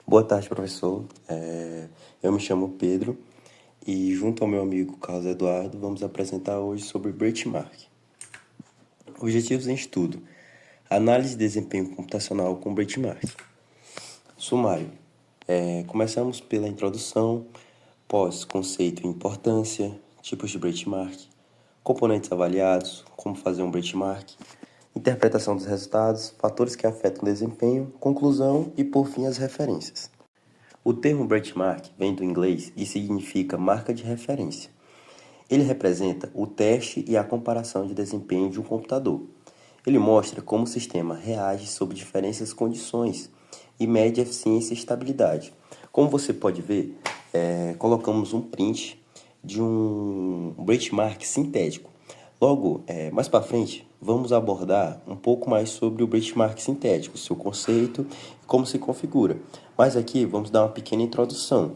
Boa tarde, professor. Eu me chamo Pedro e, junto ao meu amigo Carlos Eduardo, vamos apresentar hoje sobre benchmark. Objetivos em estudo: análise de desempenho computacional com benchmark. Sumário: começamos pela introdução, pós conceito e importância, tipos de benchmark, componentes avaliados, como fazer um benchmark, interpretação dos resultados, fatores que afetam o desempenho, conclusão e, por fim, as referências. O termo benchmark vem do inglês e significa marca de referência. Ele representa o teste e a comparação de desempenho de um computador. Ele mostra como o sistema reage sob diferentes condições e mede eficiência e estabilidade. Como você pode ver, colocamos um print de um benchmark sintético. Logo, mais para frente, vamos abordar um pouco mais sobre o benchmark sintético, seu conceito e como se configura. Mas aqui vamos dar uma pequena introdução.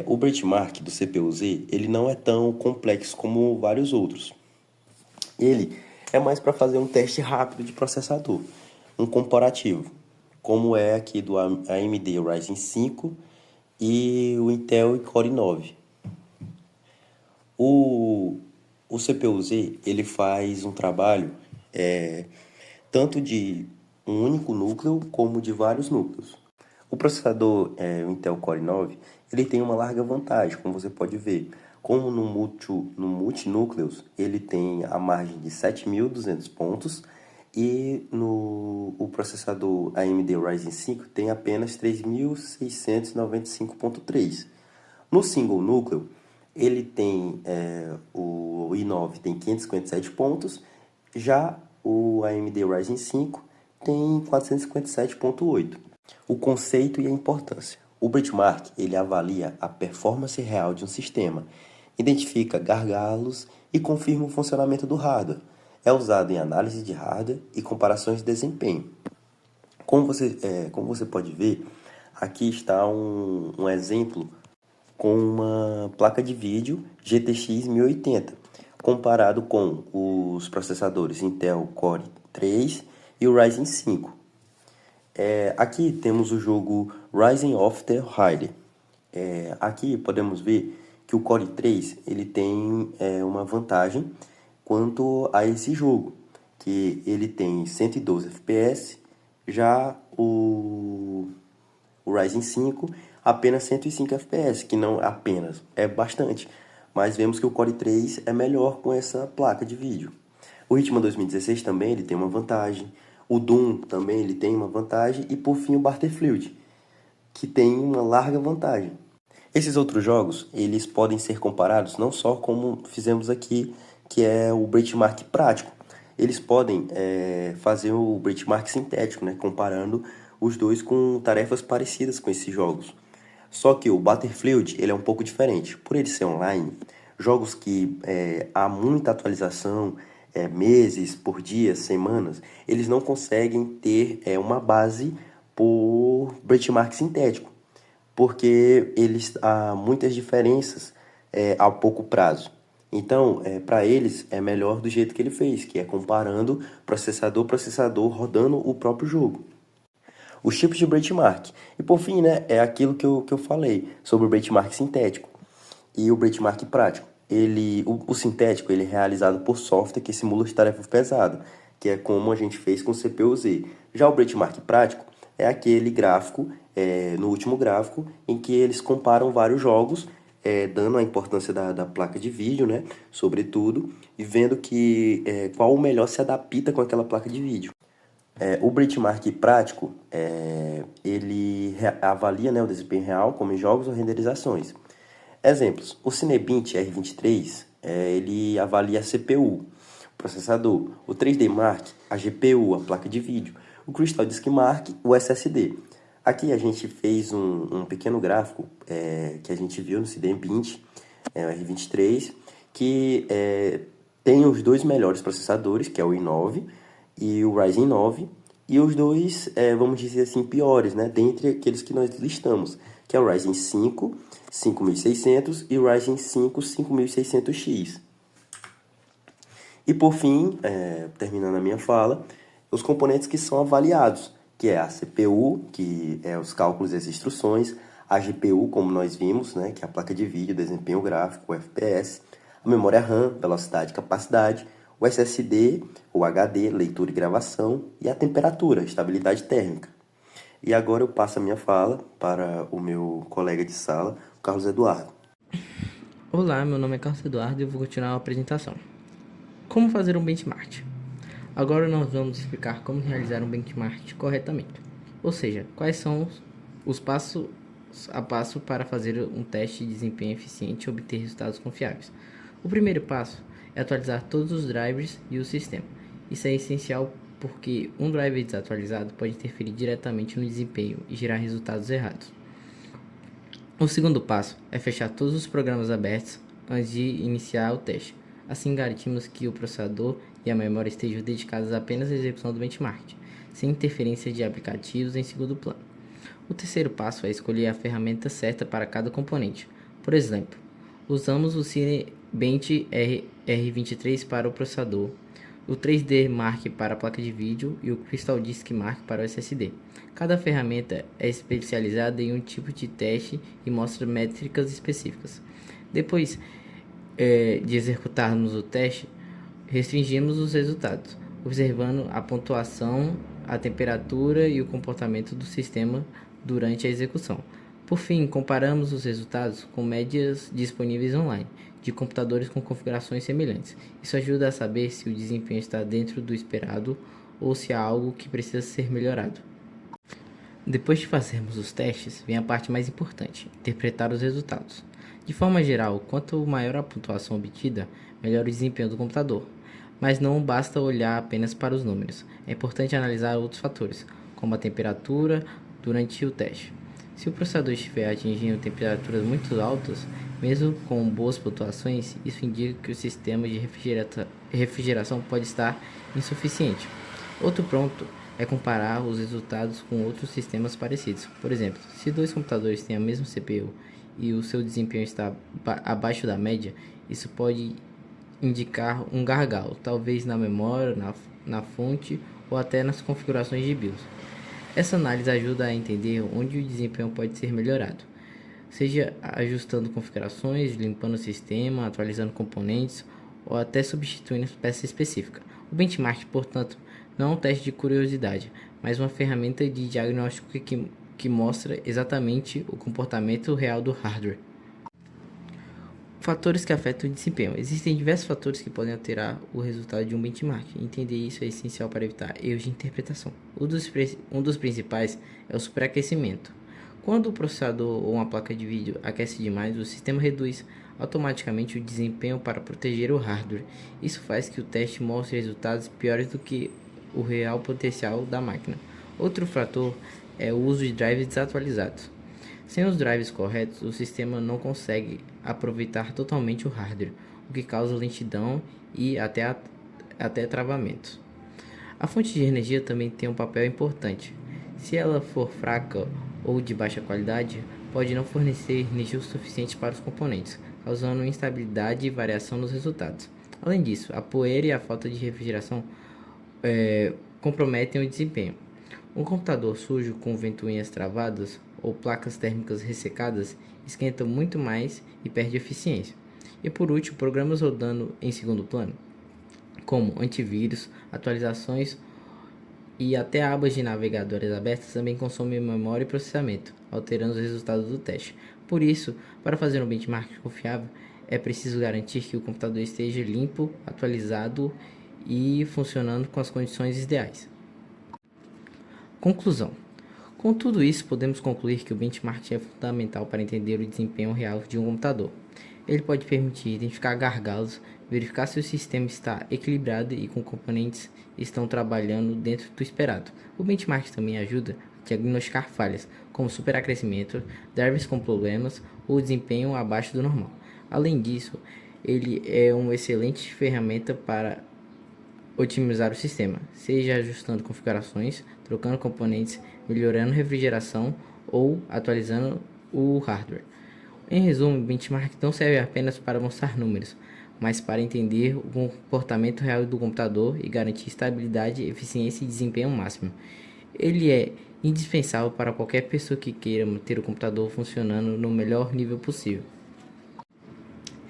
O benchmark do CPU-Z ele não é tão complexo como vários outros. Ele é mais para fazer um teste rápido de processador, um comparativo, como é aqui do AMD Ryzen 5 e o Intel Core 9. O CPU-Z ele faz um trabalho tanto de um único núcleo como de vários núcleos. O processador o Intel Core 9 ele tem uma larga vantagem, como você pode ver. Como no multinúcleos, ele tem a margem de 7.200 pontos e o processador AMD Ryzen 5 tem apenas 3.695.3. No single núcleo, ele tem o i9 tem 557 pontos, já o AMD Ryzen 5 tem 457.8. O conceito e a importância. O benchmark ele avalia a performance real de um sistema, identifica gargalos e confirma o funcionamento do hardware. É usado em análise de hardware e comparações de desempenho. Como você pode ver, aqui está um exemplo com uma placa de vídeo GTX 1080, comparado com os processadores Intel Core 3 e o Ryzen 5. Aqui temos o jogo Rising of the Hide. Aqui podemos ver que o Core 3 ele tem uma vantagem quanto a esse jogo, que ele tem 112 FPS, já o Ryzen 5 apenas 105 FPS, que não apenas, é bastante, mas vemos que o Core 3 é melhor com essa placa de vídeo. O Hitman 2016 também ele tem uma vantagem, o Doom também ele tem uma vantagem e por fim o Battlefield, que tem uma larga vantagem. Esses outros jogos, eles podem ser comparados não só como fizemos aqui, que é o benchmark prático. Eles podem fazer o benchmark sintético, né, comparando os dois com tarefas parecidas com esses jogos. Só que o Battlefield ele é um pouco diferente. Por ele ser online, jogos que há muita atualização, meses, por dias, semanas, eles não conseguem ter uma base por benchmark sintético, porque há muitas diferenças a pouco prazo. Então, para eles, é melhor do jeito que ele fez, que é comparando processador rodando o próprio jogo. Os tipos de benchmark. E por fim, né, é aquilo que eu falei sobre o benchmark sintético e o benchmark prático. O sintético ele é realizado por software que simula as tarefas pesadas, que é como a gente fez com o CPU-Z. Já o benchmark prático é aquele gráfico, no último gráfico, em que eles comparam vários jogos, dando a importância da placa de vídeo, né, sobretudo, e vendo qual o melhor se adapta com aquela placa de vídeo. O benchmark prático, ele avalia, né, o desempenho real, como em jogos ou renderizações. Exemplos, o Cinebench R23, ele avalia a CPU, o processador, o 3D Mark, a GPU, a placa de vídeo, o Crystal Disk Mark, o SSD. Aqui a gente fez um pequeno gráfico que a gente viu no Cinebench R23, que tem os dois melhores processadores, que é o i9 e o Ryzen 9, e os dois, vamos dizer assim, piores, né, dentre aqueles que nós listamos, que é o Ryzen 5 5600 e o Ryzen 5 5600X. E por fim, terminando a minha fala, os componentes que são avaliados, que é a CPU, que é os cálculos e as instruções, a GPU, como nós vimos, né, que é a placa de vídeo, desempenho gráfico, o FPS, a memória RAM, velocidade e capacidade, o SSD, o HD, leitura e gravação, e a temperatura, estabilidade térmica. E agora eu passo a minha fala para o meu colega de sala, o Carlos Eduardo. Olá, meu nome é Carlos Eduardo e eu vou continuar a apresentação. Como fazer um benchmark? Agora nós vamos explicar como realizar um benchmark corretamente, ou seja, quais são os passos a passo para fazer um teste de desempenho eficiente e obter resultados confiáveis. O primeiro passo é atualizar todos os drivers e o sistema. Isso é essencial porque um driver desatualizado pode interferir diretamente no desempenho e gerar resultados errados. O segundo passo é fechar todos os programas abertos antes de iniciar o teste. Assim garantimos que o processador e a memória estejam dedicados apenas à execução do benchmark, sem interferência de aplicativos em segundo plano. O terceiro passo é escolher a ferramenta certa para cada componente. Por exemplo, usamos o Cinebench R23 para o processador, o 3D Mark para a placa de vídeo e o Crystal Disk Mark para o SSD. Cada ferramenta é especializada em um tipo de teste e mostra métricas específicas. Depois de executarmos o teste, restringimos os resultados, observando a pontuação, a temperatura e o comportamento do sistema durante a execução. Por fim, comparamos os resultados com médias disponíveis online de computadores com configurações semelhantes. Isso ajuda a saber se o desempenho está dentro do esperado ou se há algo que precisa ser melhorado. Depois de fazermos os testes, vem a parte mais importante: interpretar os resultados. De forma geral, quanto maior a pontuação obtida, melhor o desempenho do computador. Mas não basta olhar apenas para os números. É importante analisar outros fatores, como a temperatura durante o teste. Se o processador estiver atingindo temperaturas muito altas, mesmo com boas pontuações, isso indica que o sistema de refrigeração pode estar insuficiente. Outro ponto é comparar os resultados com outros sistemas parecidos. Por exemplo, se dois computadores têm a mesma CPU e o seu desempenho está abaixo da média, isso pode indicar um gargalo, talvez na memória, na fonte ou até nas configurações de BIOS. Essa análise ajuda a entender onde o desempenho pode ser melhorado, seja ajustando configurações, limpando o sistema, atualizando componentes ou até substituindo peça específica. O benchmark, portanto, não é um teste de curiosidade, mas uma ferramenta de diagnóstico que mostra exatamente o comportamento real do hardware. Fatores que afetam o desempenho. Existem diversos fatores que podem alterar o resultado de um benchmark. Entender isso é essencial para evitar erros de interpretação. Um dos principais é o superaquecimento. Quando o processador ou uma placa de vídeo aquece demais, o sistema reduz automaticamente o desempenho para proteger o hardware. Isso faz que o teste mostre resultados piores do que o real potencial da máquina. Outro fator é o uso de drivers desatualizados. Sem os drivers corretos, o sistema não consegue aproveitar totalmente o hardware, o que causa lentidão e até travamentos. A fonte de energia também tem um papel importante. Se ela for fraca ou de baixa qualidade, pode não fornecer energia o suficiente para os componentes, causando instabilidade e variação nos resultados. Além disso, a poeira e a falta de refrigeração comprometem o desempenho. Um computador sujo com ventoinhas travadas ou placas térmicas ressecadas esquenta muito mais e perde eficiência. E por último, programas rodando em segundo plano, como antivírus, atualizações e até abas de navegadores abertas também consomem memória e processamento, alterando os resultados do teste. Por isso, para fazer um benchmark confiável, é preciso garantir que o computador esteja limpo, atualizado e funcionando com as condições ideais. Conclusão. Com tudo isso, podemos concluir que o benchmark é fundamental para entender o desempenho real de um computador. Ele pode permitir identificar gargalos, verificar se o sistema está equilibrado e com componentes estão trabalhando dentro do esperado. O benchmark também ajuda a diagnosticar falhas, como superacrescimento, drivers com problemas ou desempenho abaixo do normal. Além disso, ele é uma excelente ferramenta para otimizar o sistema, seja ajustando configurações, trocando componentes, melhorando refrigeração ou atualizando o hardware. Em resumo, o benchmark não serve apenas para mostrar números, mas para entender o comportamento real do computador e garantir estabilidade, eficiência e desempenho máximo. Ele é indispensável para qualquer pessoa que queira manter o computador funcionando no melhor nível possível.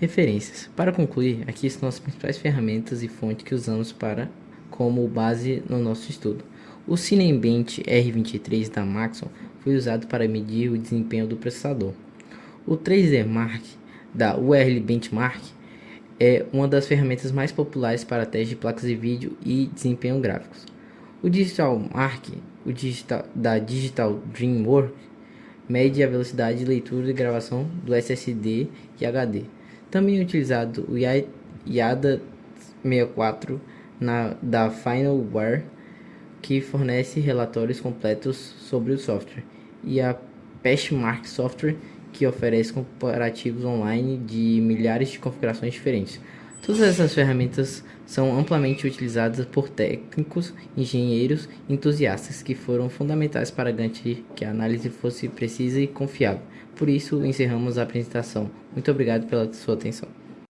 Referências. Para concluir, aqui estão as principais ferramentas e fontes que usamos como base no nosso estudo. O Cinebench R23 da Maxon foi usado para medir o desempenho do processador. O 3D Mark da URL Benchmark é uma das ferramentas mais populares para teste de placas de vídeo e desempenho gráficos. O Digital Mark da Digital Dreamworks mede a velocidade de leitura e gravação do SSD e HD. Também é utilizado o IADA 64 da Finalware, que fornece relatórios completos sobre o software, e a Patchmark Software, que oferece comparativos online de milhares de configurações diferentes. Todas essas ferramentas são amplamente utilizadas por técnicos, engenheiros e entusiastas que foram fundamentais para garantir que a análise fosse precisa e confiável. Por isso, encerramos a apresentação. Muito obrigado pela sua atenção.